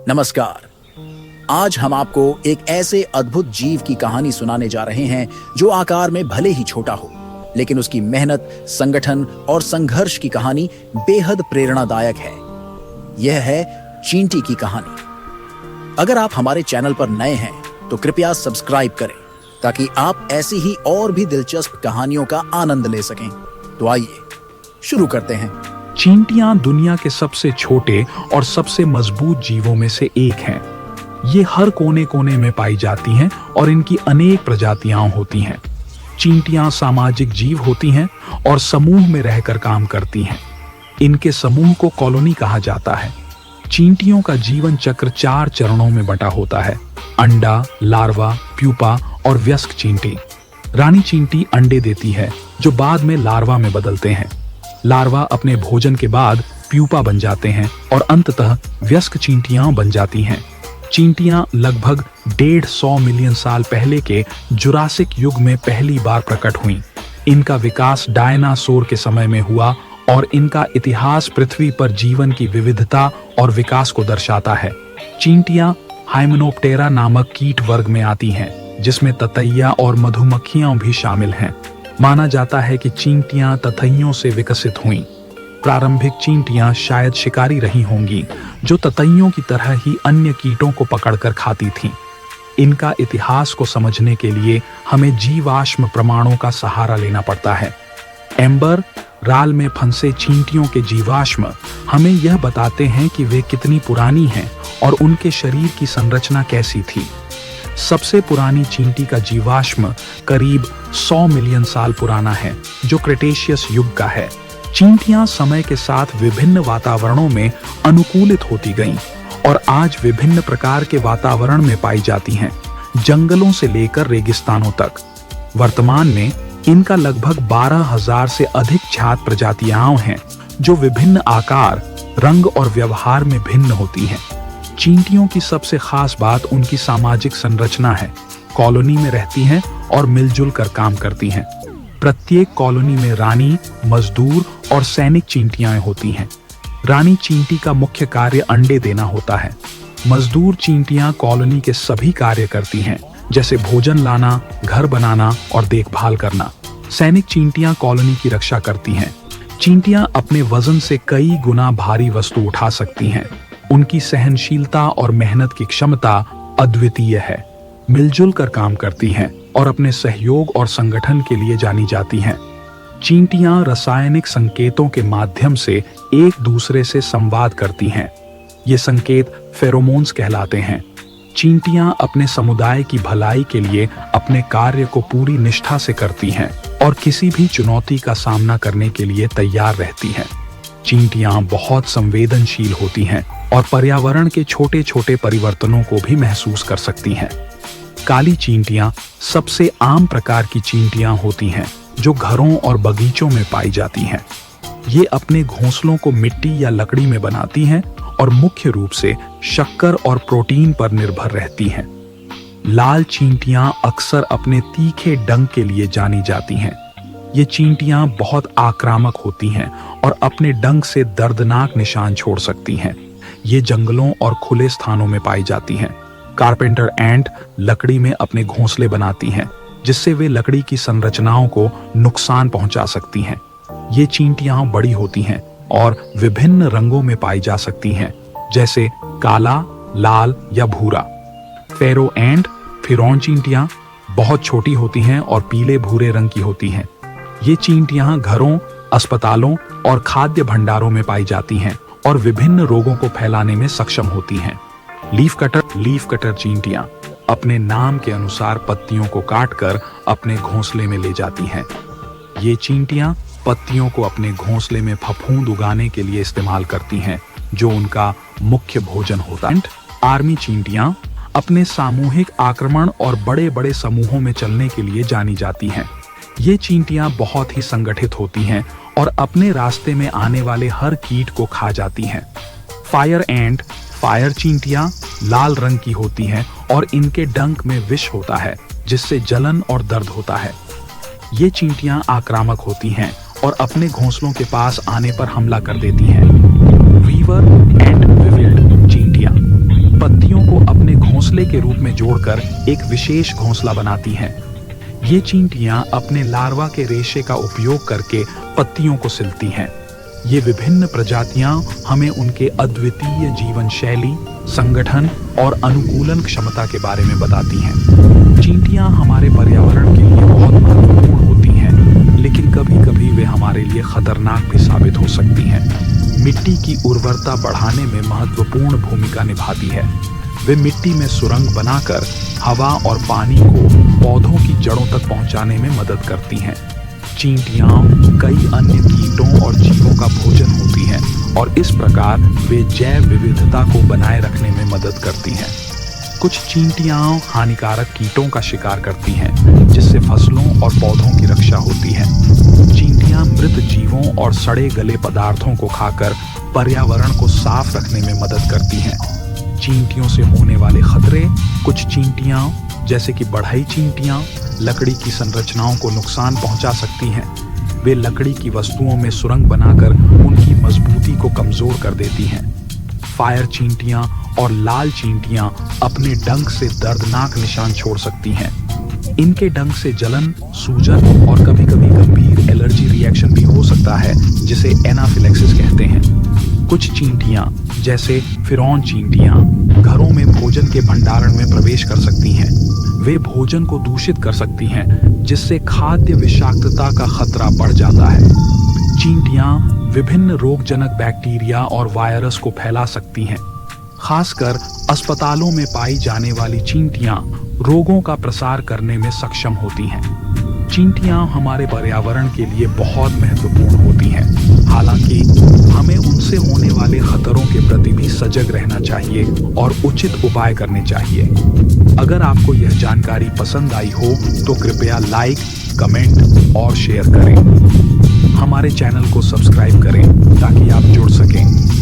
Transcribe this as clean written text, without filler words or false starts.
नमस्कार। आज हम आपको एक ऐसे अद्भुत जीव की कहानी सुनाने जा रहे हैं जो आकार में भले ही छोटा हो, लेकिन उसकी मेहनत, संगठन और संघर्ष की कहानी बेहद प्रेरणादायक है। यह है चींटी की कहानी। अगर आप हमारे चैनल पर नए हैं तो कृपया सब्सक्राइब करें ताकि आप ऐसी ही और भी दिलचस्प कहानियों का आनंद ले सकें। तो आइए शुरू करते हैं। चींटियां दुनिया के सबसे छोटे और सबसे मजबूत जीवों में से एक हैं। ये हर कोने कोने में पाई जाती हैं और इनकी अनेक प्रजातियां होती हैं। चींटियां सामाजिक जीव होती हैं और समूह में रहकर काम करती हैं। इनके समूह को कॉलोनी कहा जाता है। चींटियों का जीवन चक्र 4 चरणों में बटा होता है: अंडा, लार्वा, प्यूपा और वयस्क चींटी। रानी चींटी अंडे देती है जो बाद में लार्वा में बदलते हैं। लार्वा अपने भोजन के बाद प्यूपा बन जाते हैं और अंततः वयस्क चींटियां बन जाती हैं। चींटियां लगभग 150 मिलियन साल पहले के जुरासिक युग में पहली बार प्रकट हुईं। इनका विकास डायनासोर के समय में हुआ और इनका इतिहास पृथ्वी पर जीवन की विविधता और विकास को दर्शाता है। चींटियां हाइमेनोप्टेरा नामक कीट वर्ग में आती हैं, जिसमें ततैया और मधुमक्खियां भी शामिल हैं। माना जाता है कि चींटियां ततैयों से विकसित हुईं। प्रारंभिक चींटियां शायद शिकारी रही होंगी जो ततैयों की तरह ही अन्य कीटों को पकड़कर खाती थीं। इनका इतिहास को समझने के लिए हमें जीवाश्म प्रमाणों का सहारा लेना पड़ता है। एम्बर राल में फंसे चींटियों के जीवाश्म हमें यह बताते हैं कि वे कितनी पुरानी हैं और उनके शरीर की संरचना कैसी थी। सबसे पुरानी चींटी का जीवाश्म करीब 100 मिलियन साल पुराना है, जो क्रेटेशियस युग का है। चींटियां समय के साथ विभिन्न वातावरणों में अनुकूलित होती गईं और आज विभिन्न प्रकार के वातावरण में पाई जाती हैं, जंगलों से लेकर रेगिस्तानों तक। वर्तमान में इनका लगभग 12,000 से अधिक छात्र प्रजातियां हैं, जो विभिन्न आकार, रंग और व्यवहार में भिन्न होती हैं। चींटियों की सबसे खास बात उनकी सामाजिक संरचना है। कॉलोनी में रहती हैं और मिलजुल कर काम करती हैं। प्रत्येक कॉलोनी में रानी, मजदूर और सैनिक चींटियां होती हैं। रानी चींटी का मुख्य कार्य अंडे देना होता है। मजदूर चींटियां कॉलोनी के सभी कार्य करती हैं, जैसे भोजन लाना, घर बनाना और देखभाल करना। सैनिक चींटियां कॉलोनी की रक्षा करती हैं। चींटियां अपने वजन से कई गुना भारी वस्तु उठा सकती हैं। उनकी सहनशीलता और मेहनत की क्षमता अद्वितीय है। मिलजुल कर काम करती हैं और अपने सहयोग और संगठन के लिए जानी जाती हैं। चींटियां रासायनिक संकेतों के माध्यम से एक दूसरे से संवाद करती हैं। ये संकेत फेरोमोन्स कहलाते हैं। चींटियां अपने समुदाय की भलाई के लिए अपने कार्य को पूरी निष्ठा से करती हैं और किसी भी चुनौती का सामना करने के लिए तैयार रहती हैं। चींटियां बहुत संवेदनशील होती हैं और पर्यावरण के छोटे छोटे परिवर्तनों को भी महसूस कर सकती हैं। काली चींटियां सबसे आम प्रकार की चींटियां होती हैं जो घरों और बगीचों में पाई जाती हैं। ये अपने घोंसलों को मिट्टी या लकड़ी में बनाती हैं और मुख्य रूप से शक्कर और प्रोटीन पर निर्भर रहती हैं। लाल चींटियां अक्सर अपने तीखे डंक के लिए जानी जाती हैं। ये चींटियां बहुत आक्रामक होती हैं और अपने डंक से दर्दनाक निशान छोड़ सकती हैं। ये जंगलों और खुले स्थानों में पाई जाती हैं। कारपेंटर एंट लकड़ी में अपने घोंसले बनाती हैं, जिससे वे लकड़ी की संरचनाओं को नुकसान पहुंचा सकती हैं। ये चींटियां बड़ी होती हैं और विभिन्न रंगों में पाई जा सकती हैं, जैसे काला, लाल या भूरा। फेरो एंट फिरौन चींटियां बहुत छोटी होती हैं और पीले भूरे रंग की होती हैं। ये चींटियां घरों, अस्पतालों और खाद्य भंडारों में पाई जाती हैं और विभिन्न रोगों को फैलाने में सक्षम होती हैं। लीफ कटर चींटियां अपने नाम के अनुसार पत्तियों को काटकर अपने घोंसले में ले जाती हैं। ये चींटियां पत्तियों को अपने घोंसले में फफूंद उगाने के लिए इस्तेमाल करती हैं, जो उनका मुख्य भोजन होता है। आर्मी चींटियां अपने सामूहिक आक्रमण और बड़े बड़े समूहों में चलने के लिए जानी जाती हैं। ये चींटियां बहुत ही संगठित होती हैं और अपने रास्ते में आने वाले हर कीट को खा जाती हैं। फायर चींटियां लाल रंग की होती हैं और इनके डंक में विष होता है, जिससे जलन और दर्द होता है। ये चींटियां आक्रामक होती हैं और अपने घोंसलों के पास आने पर हमला कर देती हैं। वीवर एंड विविल्ड चींटियां घोंसले के रूप में जोड़कर एक विशेष घोंसला बनाती हैं। ये चींटियां अपने लार्वा के रेशे का उपयोग करके पत्तियों को सिलती हैं। ये विभिन्न प्रजातियां हमें उनके अद्वितीय जीवन शैली, संगठन और अनुकूलन क्षमता के बारे में बताती हैं। चींटियां हमारे पर्यावरण के लिए बहुत महत्वपूर्ण होती हैं, लेकिन कभी-कभी वे हमारे लिए खतरनाक भी साबित हो सकती हैं। मिट्टी की उर्वरता बढ़ाने में महत्वपूर्ण भूमिका निभाती है। वे मिट्टी में सुरंग बनाकर हवा और पानी को पौधों की जड़ों तक पहुंचाने में मदद करती हैं। चींटियां कई अन्य कीटों और जीवों का भोजन होती हैं और इस प्रकार वे जैव विविधता को बनाए रखने में मदद करती हैं। कुछ चींटियां हानिकारक कीटों का शिकार करती हैं, जिससे फसलों और पौधों की रक्षा होती है। चींटियां मृत जीवों और सड़े गले पदार्थों को खाकर पर्यावरण को साफ रखने में मदद करती हैं। चींटियों से होने वाले खतरे। कुछ चींटियां जैसे कि बढ़ई चींटियां लकड़ी की संरचनाओं को नुकसान पहुंचा सकती हैं। वे लकड़ी की वस्तुओं में सुरंग बनाकर उनकी मजबूती को कमजोर कर देती हैं। फायर चींटियां और लाल चींटियां अपने डंक से दर्दनाक निशान छोड़ सकती हैं। इनके डंक से जलन, सूजन और कभी-कभी गंभीर एलर्जी रिएक्शन भी हो सकता है, जिसे एनाफिलेक्सिस कहते हैं। कुछ चींटियां जैसे फिरौन चींटियां घरों में भोजन के भंडारण में प्रवेश कर सकती हैं। वे भोजन को दूषित कर सकती हैं, जिससे खाद्य विषाक्तता का खतरा बढ़ जाता है। चींटियां विभिन्न रोगजनक बैक्टीरिया और वायरस को फैला सकती हैं। खासकर अस्पतालों में पाई जाने वाली चींटियां रोगों का प्रसार करने में सक्षम होती हैं। चींटियां हमारे पर्यावरण के लिए बहुत महत्वपूर्ण होती हैं। हालांकि हमें उनसे होने वाले खतरों के प्रति भी सजग रहना चाहिए और उचित उपाय करने चाहिए। अगर आपको यह जानकारी पसंद आई हो तो कृपया लाइक, कमेंट और शेयर करें। हमारे चैनल को सब्सक्राइब करें ताकि आप जुड़ सकें।